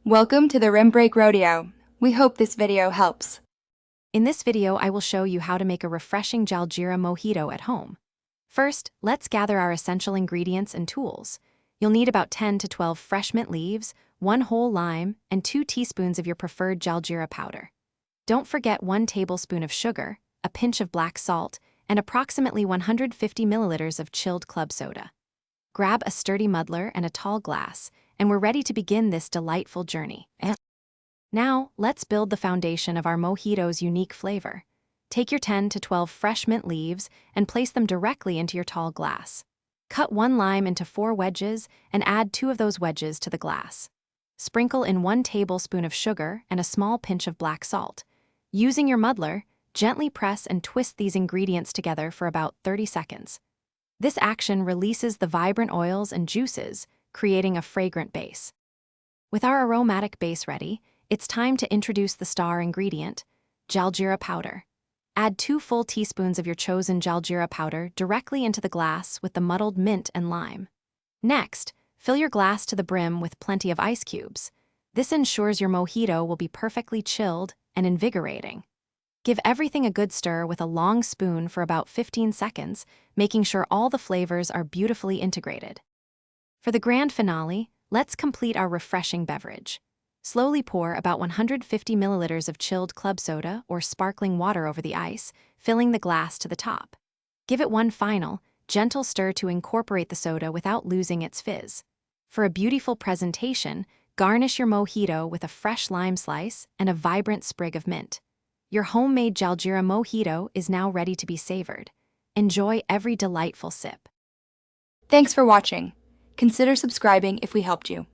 Welcome to the Rim Break Rodeo. We hope this video helps. In this video, I will show you how to make a refreshing Jaljeera Mojito at home. First, let's gather our essential ingredients and tools. You'll need about 10 to 12 fresh mint leaves, 1 whole lime, and 2 teaspoons of your preferred Jaljeera powder. Don't forget 1 tablespoon of sugar, a pinch of black salt, and approximately 150 milliliters of chilled club soda. Grab a sturdy muddler and a tall glass, and we're ready to begin this delightful journey. Now, let's build the foundation of our mojito's unique flavor. Take your 10 to 12 fresh mint leaves and place them directly into your tall glass. Cut 1 lime into 4 wedges and add 2 of those wedges to the glass. Sprinkle in 1 tablespoon of sugar and a small pinch of black salt. Using your muddler, gently press and twist these ingredients together for about 30 seconds. This action releases the vibrant oils and juices, creating a fragrant base. With our aromatic base ready, it's time to introduce the star ingredient, Jaljeera powder. Add 2 full teaspoons of your chosen Jaljeera powder directly into the glass with the muddled mint and lime. Next, fill your glass to the brim with plenty of ice cubes. This ensures your mojito will be perfectly chilled and invigorating. Give everything a good stir with a long spoon for about 15 seconds, making sure all the flavors are beautifully integrated. For the grand finale, let's complete our refreshing beverage. Slowly pour about 150 milliliters of chilled club soda or sparkling water over the ice, filling the glass to the top. Give it one final, gentle stir to incorporate the soda without losing its fizz. For a beautiful presentation, garnish your mojito with a fresh lime slice and a vibrant sprig of mint. Your homemade Jaljeera Mojito is now ready to be savored. Enjoy every delightful sip. Thanks for watching. Consider subscribing if we helped you.